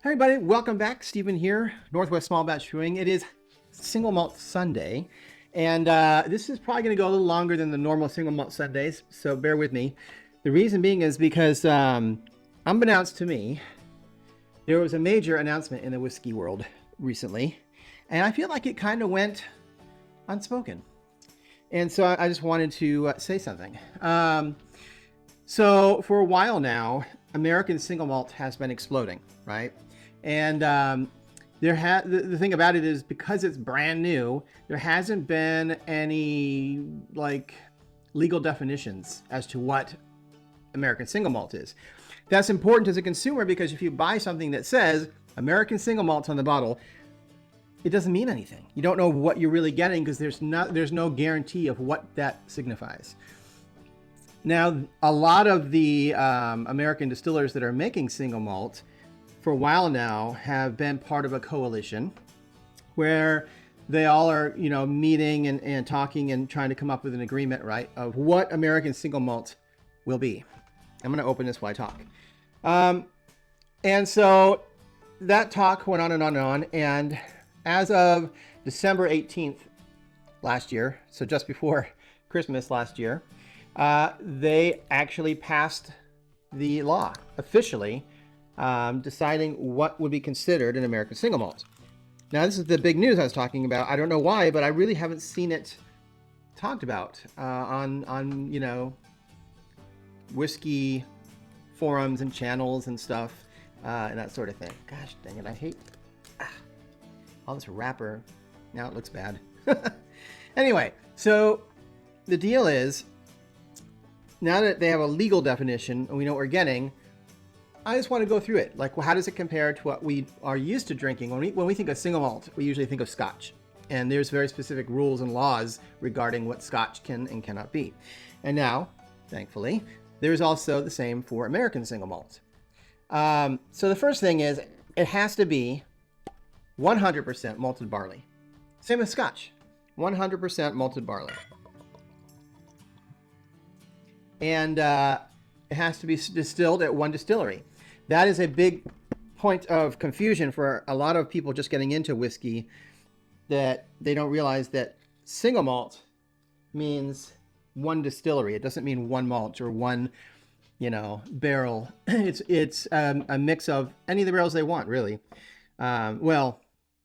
Hi everybody, welcome back. Stephen here, Northwest Small Batch Brewing. It is Single Malt Sunday, and this is probably going to go a little longer than the normal Single Malt Sundays, so bear with me. The reason being is because, unbeknownst to me, there was a major announcement in the whiskey world recently, and I feel like it kind of went unspoken. And so I just wanted to say something. So for a while now, American single malt has been exploding, right? And the thing about it is, because it's brand new, there hasn't been any legal definitions as to what American single malt is. That's important as a consumer, because if you buy something that says American single malt on the bottle, it doesn't mean anything. You don't know what you're really getting, because there's no guarantee of what that signifies. Now, a lot of the American distillers that are making single malt for a while now have been part of a coalition where they all are, meeting and talking and trying to come up with an agreement, right, of what American single malt will be. I'm going to open this while I talk. And so that talk went on and on and on. And as of December 18th last year, so just before Christmas last year, they actually passed the law officially, deciding what would be considered an American single malt. Now, this is the big news I was talking about. I don't know why, but I really haven't seen it talked about on whiskey forums and channels and stuff, and that sort of thing. Gosh dang it, I hate all this wrapper. Now it looks bad. Anyway, so the deal is, now that they have a legal definition and we know what we're getting, I just want to go through it. Like, well, how does it compare to what we are used to drinking? When we think of single malt, we usually think of Scotch. And there's very specific rules and laws regarding what Scotch can and cannot be. And now, thankfully, there's also the same for American single malt. So the first thing is, it has to be 100% malted barley. Same as Scotch, 100% malted barley. And it has to be distilled at one distillery. That is a big point of confusion for a lot of people just getting into whiskey, that they don't realize that single malt means one distillery. It doesn't mean one malt or one, barrel. It's a mix of any of the barrels they want, really. Well,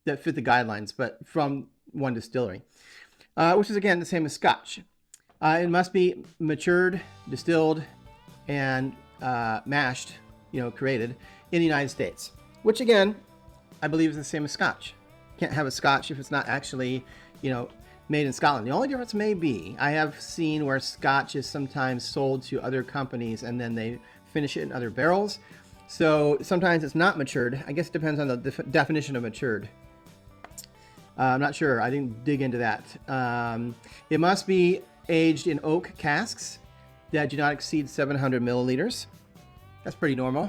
that fit the guidelines, but from one distillery, which is, again, the same as Scotch. It must be matured, distilled, and mashed, created in the United States, which, again, I believe is the same as Scotch. Can't have a Scotch if it's not actually, made in Scotland. The only difference may be, I have seen where Scotch is sometimes sold to other companies and then they finish it in other barrels. So sometimes it's not matured. I guess it depends on the definition of matured. I'm not sure. I didn't dig into that. It must be aged in oak casks that do not exceed 700 milliliters. That's pretty normal.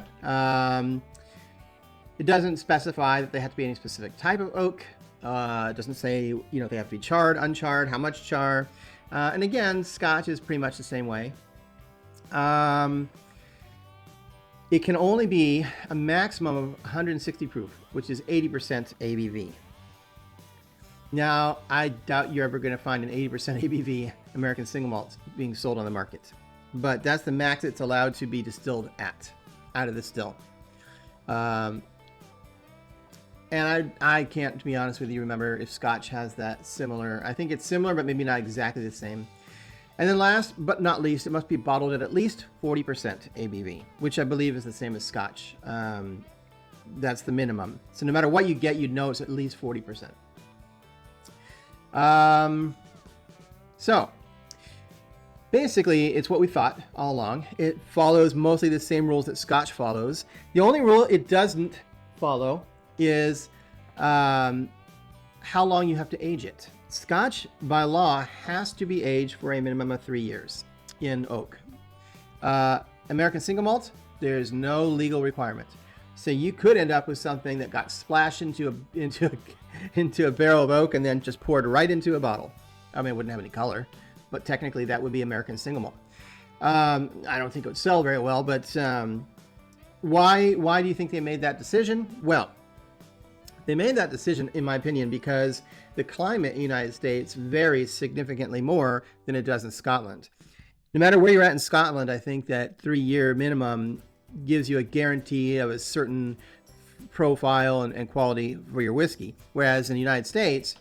It doesn't specify that they have to be any specific type of oak. It doesn't say, they have to be charred, uncharred, how much char. And again, Scotch is pretty much the same way. It can only be a maximum of 160 proof, which is 80% ABV. Now, I doubt you're ever going to find an 80% ABV American single malt being sold on the market. But that's the max it's allowed to be distilled out of the still. And I can't, to be honest with you, remember if Scotch has that similar. I think it's similar, but maybe not exactly the same. And then last but not least, it must be bottled at least 40% ABV, which I believe is the same as Scotch. That's the minimum. So no matter what you get, it's at least 40%. So basically, it's what we thought all along. It follows mostly the same rules that Scotch follows. The only rule it doesn't follow is how long you have to age it. Scotch, by law, has to be aged for a minimum of 3 years in oak. American single malt, there's no legal requirement. So you could end up with something that got splashed into a barrel of oak and then just poured right into a bottle. I mean, it wouldn't have any color, but technically that would be American single malt. I don't think it would sell very well, but why do you think they made that decision? Well, they made that decision, in my opinion, because the climate in the United States varies significantly more than it does in Scotland. No matter where you're at in Scotland, I think that 3-year minimum gives you a guarantee of a certain profile and quality for your whiskey. Whereas in the United States,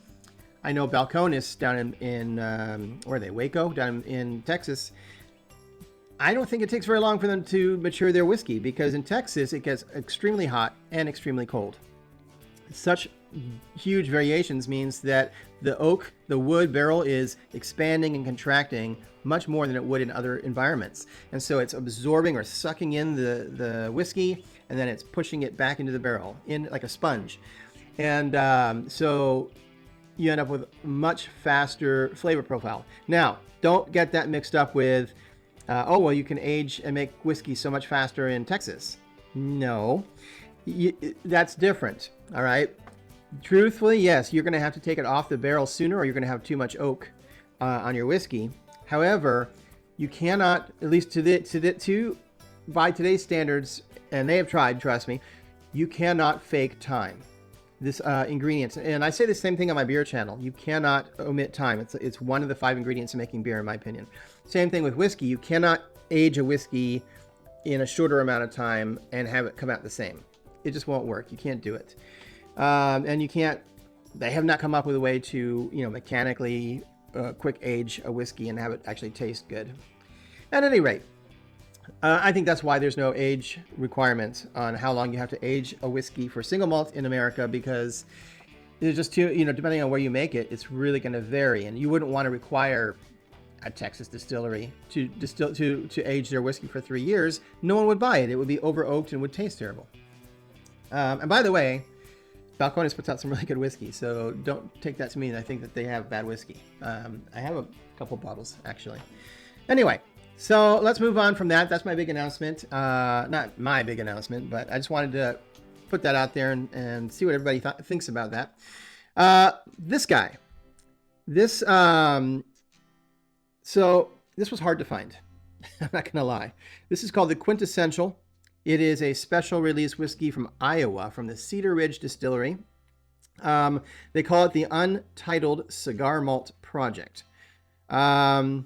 I know Balcones down in where are they? Waco, down in Texas. I don't think it takes very long for them to mature their whiskey, because in Texas it gets extremely hot and extremely cold. Such huge variations means that the oak, the wood barrel, is expanding and contracting much more than it would in other environments. And so it's absorbing or sucking in the whiskey, and then it's pushing it back into the barrel in like a sponge. And so you end up with much faster flavor profile. Now, don't get that mixed up with, oh, well, you can age and make whiskey so much faster in Texas. No, that's different. All right. Truthfully, yes, you're going to have to take it off the barrel sooner, or you're going to have too much oak on your whiskey. However, you cannot, at least by today's standards, and they have tried, trust me, you cannot fake time. This ingredients, and I say the same thing on my beer channel. You cannot omit time. It's one of the 5 ingredients in making beer, in my opinion. Same thing with whiskey. You cannot age a whiskey in a shorter amount of time and have it come out the same. It just won't work. You can't do it. And you can't, they have not come up with a way to, mechanically quick age a whiskey and have it actually taste good. At any rate, I think that's why there's no age requirement on how long you have to age a whiskey for single malt in America, because it's just too, depending on where you make it, it's really going to vary. And you wouldn't want to require a Texas distillery to age their whiskey for 3 years. No one would buy it. It would be over oaked and would taste terrible. And by the way, Balcones puts out some really good whiskey, so don't take that to mean I think that they have bad whiskey. I have a couple bottles, actually. Anyway, so let's move on from that. That's my big announcement. Not my big announcement, but I just wanted to put that out there and see what everybody thinks about that. This guy. So this was hard to find. I'm not going to lie. This is called the QuintEssential. It is a special release whiskey from Iowa, from the Cedar Ridge Distillery. They call it the Untitled Cigar Malt Project. It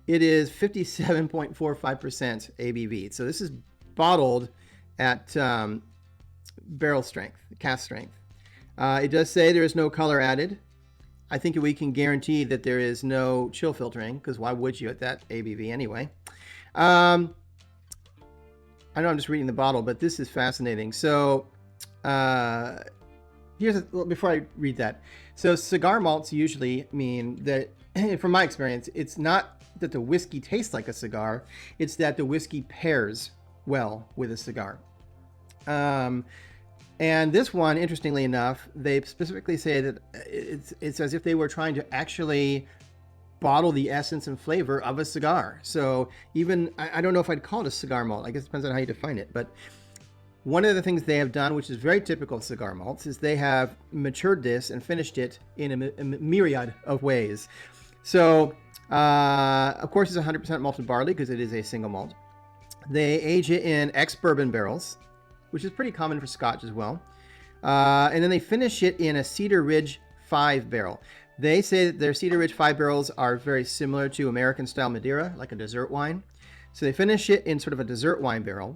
is 57.45% ABV. So this is bottled at barrel strength, cask strength. It does say there is no color added. I think we can guarantee that there is no chill filtering, because why would you at that ABV anyway? I know I'm just reading the bottle, but this is fascinating. So before I read that. So cigar malts usually mean that, from my experience, it's not that the whiskey tastes like a cigar, it's that the whiskey pairs well with a cigar. And this one, interestingly enough, they specifically say that it's as if they were trying to actually bottle the essence and flavor of a cigar. So even, I don't know if I'd call it a cigar malt. I guess it depends on how you define it. But one of the things they have done, which is very typical of cigar malts, is they have matured this and finished it in a myriad of ways. So, of course, it's 100% malted barley because it is a single malt. They age it in ex-bourbon barrels, which is pretty common for Scotch as well. And then they finish it in a Cedar Ridge 5 barrel. They say that their Cedar Ridge 5 barrels are very similar to American-style Madeira, like a dessert wine. So they finish it in sort of a dessert wine barrel.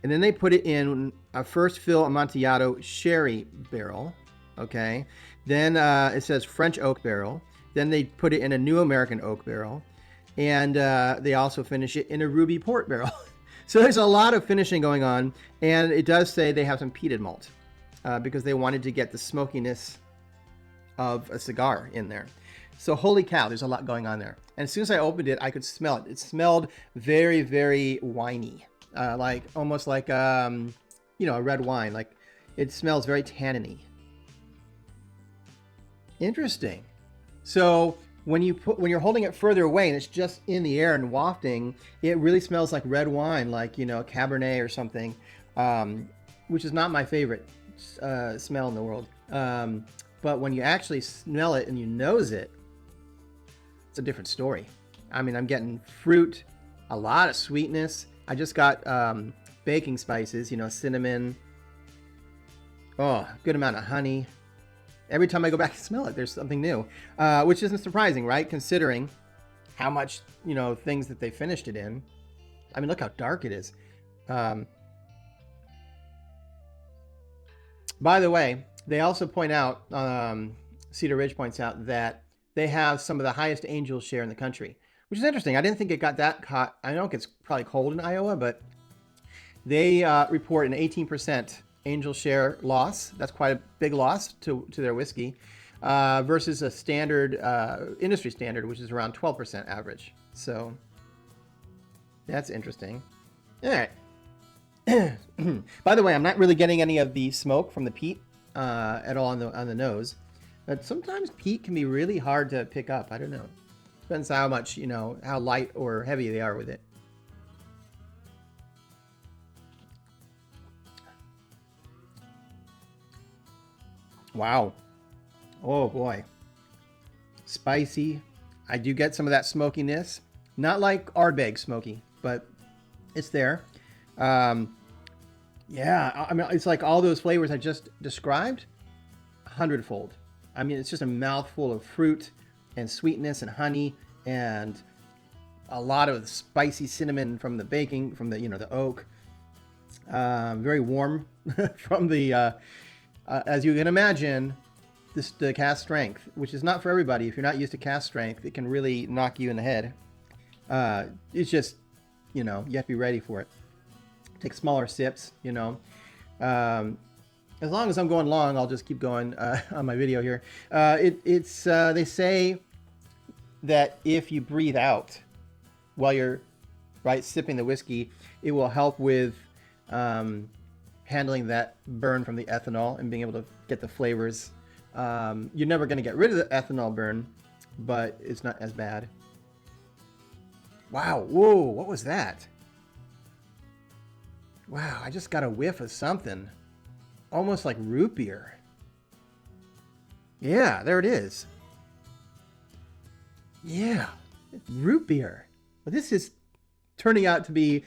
And then they put it in a first fill Amontillado sherry barrel. Okay. Then it says French oak barrel. Then they put it in a new American oak barrel. And they also finish it in a ruby port barrel. So there's a lot of finishing going on. And it does say they have some peated malt because they wanted to get the smokiness of a cigar in there. So holy cow, there's a lot going on there. And as soon as I opened it, I could smell it. It smelled very, very winey, like almost like a red wine. Like it smells very tanniny. Interesting. So when you're holding it further away and it's just in the air and wafting, it really smells like red wine, like Cabernet or something, which is not my favorite smell in the world. But when you actually smell it and you nose it, it's a different story. I mean, I'm getting fruit, a lot of sweetness. I just got baking spices, you know, cinnamon. Oh, good amount of honey. Every time I go back and smell it, there's something new, which isn't surprising, right? Considering how much, you know, things that they finished it in. I mean, look how dark it is. By the way, they also point out, Cedar Ridge points out that they have some of the highest angel share in the country, which is interesting. I didn't think it got that hot. I know it gets probably cold in Iowa, but they report an 18% angel share loss. That's quite a big loss to their whiskey, versus a standard industry standard, which is around 12% average. So that's interesting. All right. By the way, I'm not really getting any of the smoke from the peat at all on the nose. But sometimes peat can be really hard to pick up. I don't know. Depends how much, you know, how light or heavy they are with it. Wow. Oh boy. Spicy. I do get some of that smokiness. Not like Ardbeg smoky, but it's there. Yeah, I mean, it's like all those flavors I just described, 100-fold. I mean, it's just a mouthful of fruit and sweetness and honey and a lot of spicy cinnamon from the baking, from the, you know, the oak. Very warm from the, as you can imagine, the cast strength, which is not for everybody. If you're not used to cast strength, it can really knock you in the head. It's just, you know, you have to be ready for it. Take smaller sips, you know. As long as I'm going long, I'll just keep going on my video here. They say that if you breathe out while you're sipping the whiskey, it will help with handling that burn from the ethanol and being able to get the flavors. You're never going to get rid of the ethanol burn, but it's not as bad. Wow, whoa, what was that? Wow, I just got a whiff of something. Almost like root beer. Yeah, there it is. Yeah, it's root beer. But this is turning out to be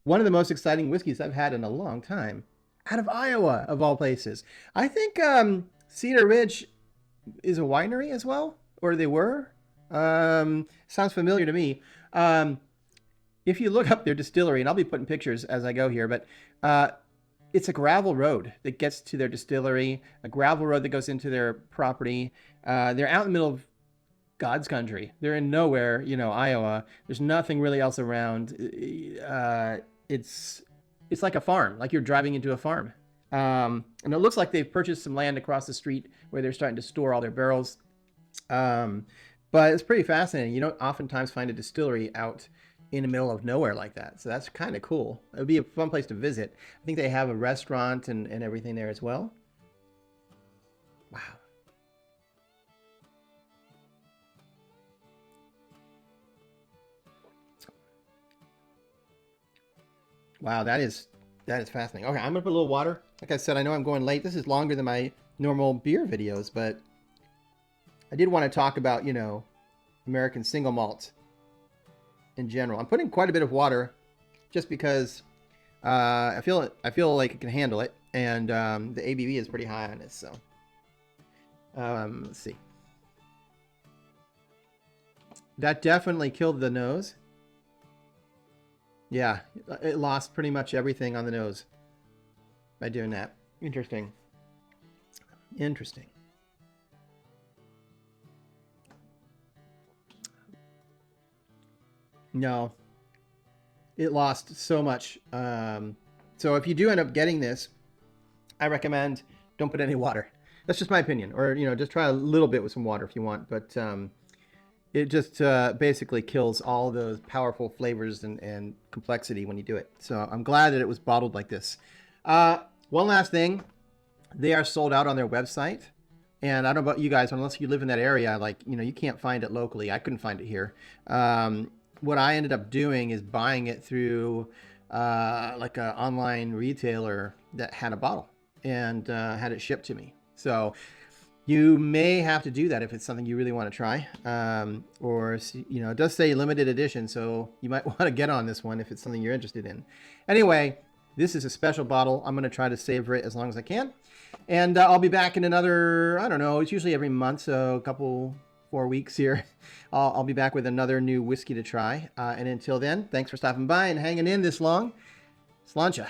one of the most exciting whiskeys I've had in a long time. Out of Iowa, of all places. I think Cedar Ridge is a winery as well, or they were. Sounds familiar to me. If you look up their distillery, and I'll be putting pictures as I go here, but it's a gravel road that gets to their distillery, a gravel road that goes into their property. They're out in the middle of God's country. They're in nowhere, you know, Iowa. There's nothing really else around. It's like a farm, like you're driving into a farm. And it looks like they've purchased some land across the street where they're starting to store all their barrels. But it's pretty fascinating. You don't oftentimes find a distillery out in the middle of nowhere like that. So that's kind of cool. It would be a fun place to visit. I think they have a restaurant and everything there as well. Wow. Wow, that is fascinating. Okay, I'm gonna put a little water. Like I said, I know I'm going late. This is longer than my normal beer videos, but I did want to talk about, you know, American single malt in general. I'm putting quite a bit of water just because I feel like it can handle it, and the ABV is pretty high on this. So let's see. That definitely killed the nose. Yeah, it lost pretty much everything on the nose by doing that. Interesting. Interesting. No, it lost so much. So if you do end up getting this, I recommend don't put any water. That's just my opinion. Or, you know, just try a little bit with some water if you want. But it just basically kills all those powerful flavors and complexity when you do it. So I'm glad that it was bottled like this. One last thing. They are sold out on their website. And I don't know about you guys, unless you live in that area, like, you know, you can't find it locally. I couldn't find it here. What I ended up doing is buying it through like an online retailer that had a bottle and had it shipped to me. So you may have to do that if it's something you really want to try. Or, you know, it does say limited edition, so you might want to get on this one if it's something you're interested in. Anyway, This is a special bottle. I'm going to try to savor it as long as I can. And I'll be back in another, I don't know, it's usually every month, so a couple, 4 weeks here. I'll be back with another new whiskey to try. And until then, thanks for stopping by and hanging in this long. Sláinte.